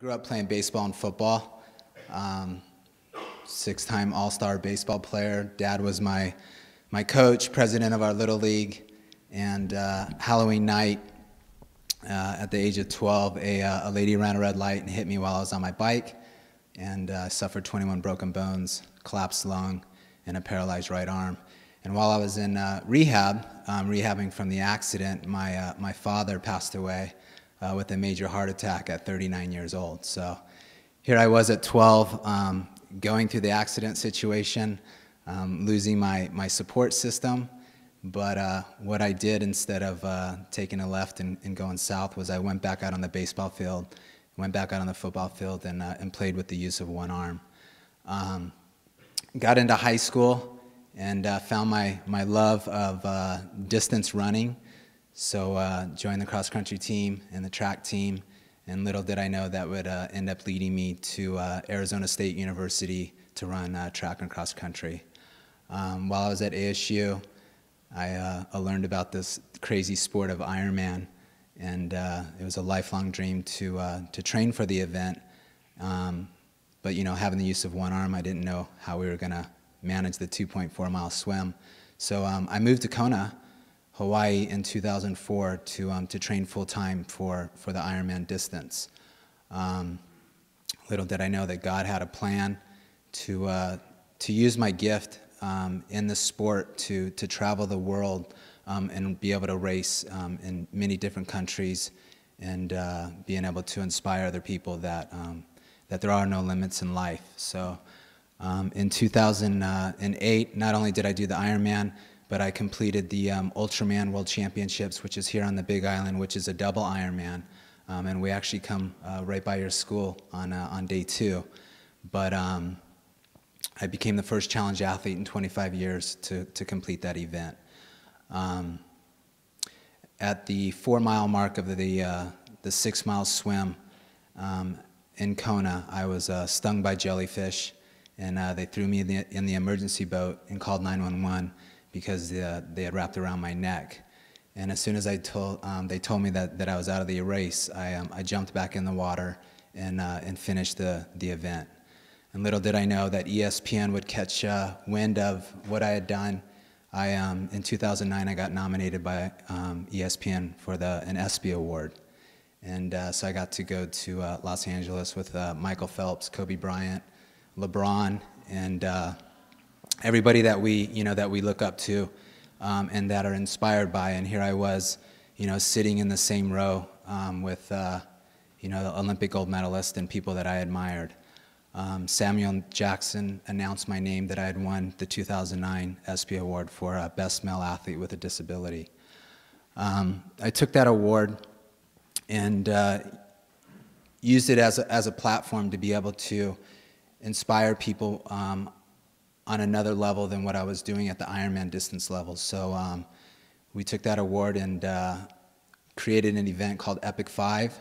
Grew up playing baseball and football. Six-time All-Star baseball player. Dad was my coach, president of our Little League. And Halloween night, at the age of 12, a lady ran a red light and hit me while I was on my bike, and suffered 21 broken bones, collapsed lung, and a paralyzed right arm. And while I was in rehab, rehabbing from the accident, my father passed away with a major heart attack at 39 years old. So here I was at 12, going through the accident situation, losing my support system. But what I did instead of taking a left and going south was I went back out on the baseball field, went back out on the football field, and played with the use of one arm. Got into high school and found my love of distance running. So joined the cross-country team and the track team, and little did I know that would end up leading me to Arizona State University to run track and cross-country. While I was at ASU, I learned about this crazy sport of Ironman, and it was a lifelong dream to train for the event. But you know, having the use of one arm, I didn't know how we were going to manage the 2.4-mile swim. So I moved to Kona, Hawaii in 2004 to train full-time for the Ironman distance. Little did I know that God had a plan to use my gift in the sport to travel the world and be able to race in many different countries, and being able to inspire other people that there are no limits in life. So in 2008, not only did I do the Ironman, but I completed the Ultraman World Championships, which is here on the Big Island, which is a double Ironman. And we actually come right by your school on day 2. But I became the first challenge athlete in 25 years to complete that event. At the 4-mile mark of the 6-mile swim in Kona, I was stung by jellyfish, and they threw me in the emergency boat and called 911 because they had wrapped around my neck. And as soon as they told me that I was out of the race, I jumped back in the water and finished the event. And little did I know that ESPN would catch wind of what I had done. In 2009, I got nominated by ESPN for an ESPY award. And so I got to go to Los Angeles with Michael Phelps, Kobe Bryant, LeBron, and everybody that we look up to and that are inspired by. And here I was, sitting in the same row with the Olympic gold medalist and people that I admired. Samuel Jackson announced my name, that I had won the 2009 ESPY Award for Best Male Athlete with a Disability. I took that award and used it as a platform to be able to inspire people on another level than what I was doing at the Ironman distance level. So we took that award and created an event called Epic 5,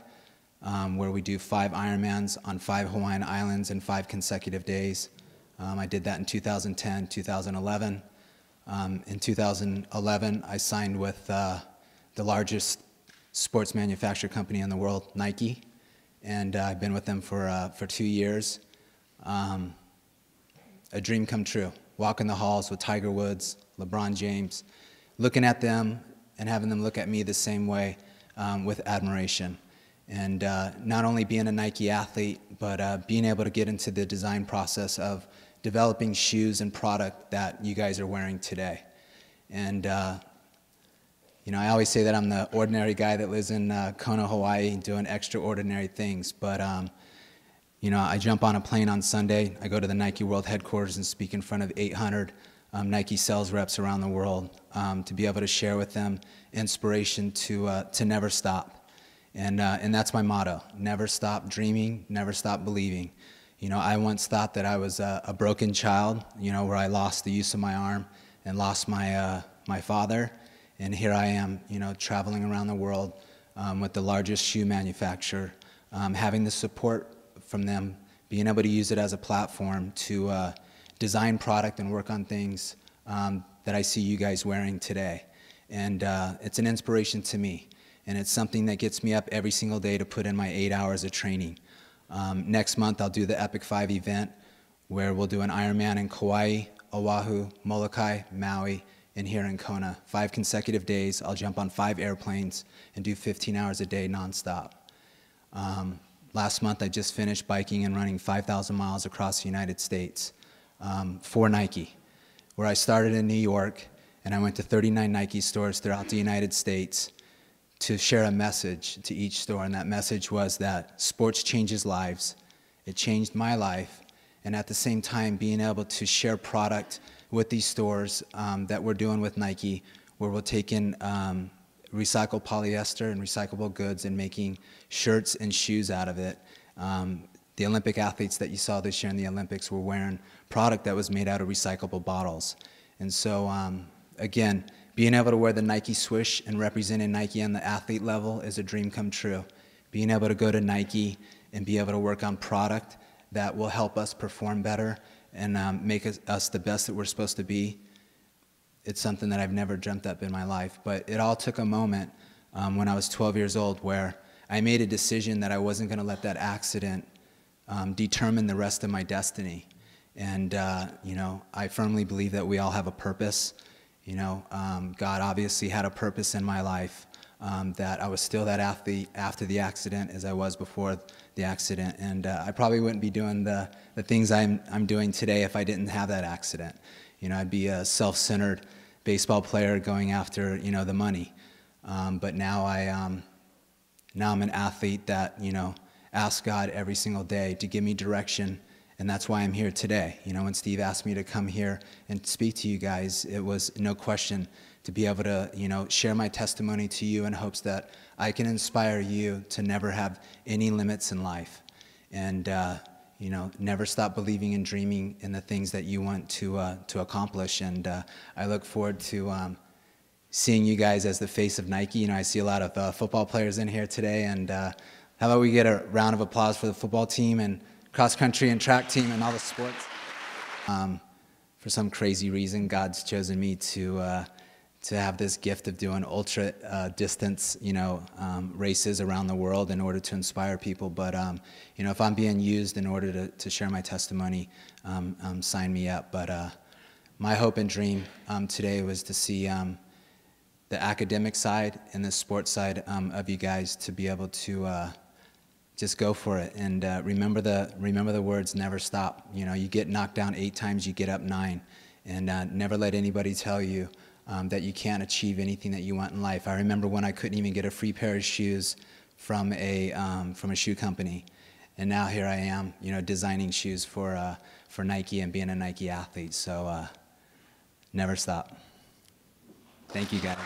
where we do 5 Ironmans on 5 Hawaiian islands in 5 consecutive days. I did that in 2010, 2011. In 2011, I signed with the largest sports manufacturer company in the world, Nike, and I've been with them for 2 years. A dream come true, walking the halls with Tiger Woods, LeBron James, looking at them and having them look at me the same way with admiration. And not only being a Nike athlete, but being able to get into the design process of developing shoes and product that you guys are wearing today. And I always say that I'm the ordinary guy that lives in Kona, Hawaii, doing extraordinary things. But I jump on a plane on Sunday, I go to the Nike World Headquarters and speak in front of 800 Nike sales reps around the world to be able to share with them inspiration to never stop. And that's my motto: never stop dreaming, never stop believing. I once thought that I was a broken child, where I lost the use of my arm and lost my father. And here I am, traveling around the world with the largest shoe manufacturer, having the support from them, being able to use it as a platform to design product and work on things that I see you guys wearing today. And it's an inspiration to me. And it's something that gets me up every single day to put in my 8 hours of training. Next month, I'll do the Epic 5 event, where we'll do an Ironman in Kauai, Oahu, Molokai, Maui, and here in Kona. 5 consecutive days. I'll jump on 5 airplanes and do 15 hours a day nonstop. Last month, I just finished biking and running 5,000 miles across the United States for Nike, where I started in New York, and I went to 39 Nike stores throughout the United States to share a message to each store, and that message was that sports changes lives. It changed my life, and at the same time, being able to share product with these stores that we're doing with Nike, where we're taking recycled polyester and recyclable goods and making shirts and shoes out of it. The Olympic athletes that you saw this year in the Olympics were wearing product that was made out of recyclable bottles. And so, again, being able to wear the Nike swoosh and representing Nike on the athlete level is a dream come true. Being able to go to Nike and be able to work on product that will help us perform better and make us the best that we're supposed to be, it's something that I've never dreamt up in my life. But it all took a moment when I was 12 years old where I made a decision that I wasn't going to let that accident determine the rest of my destiny. And, you know, I firmly believe that we all have a purpose. You know, God obviously had a purpose in my life, that I was still that athlete after the accident as I was before the accident. And I probably wouldn't be doing the things I'm doing today if I didn't have that accident. You know, I'd be a self-centered baseball player going after, you know, the money. But now I'm an athlete that, you know, asks God every single day to give me direction. And that's why I'm here today. You know, when Steve asked me to come here and speak to you guys, it was no question to be able to, you know, share my testimony to you in hopes that I can inspire you to never have any limits in life. And, you know, never stop believing and dreaming in the things that you want to accomplish. And I look forward to seeing you guys as the face of Nike. You know, I see a lot of football players in here today. And how about we get a round of applause for the football team and cross country and track team and all the sports. For some crazy reason, God's chosen me to have this gift of doing ultra distance, you know, races around the world in order to inspire people. But you know, if I'm being used in order to share my testimony, sign me up. But my hope and dream today was to see the academic side and the sports side of you guys to be able to just go for it and remember the words, never stop. You know, you get knocked down 8 times, you get up 9, and never let anybody tell you that you can't achieve anything that you want in life. I remember when I couldn't even get a free pair of shoes from a shoe company, and now here I am, you know, designing shoes for Nike and being a Nike athlete. So never stop. Thank you, guys.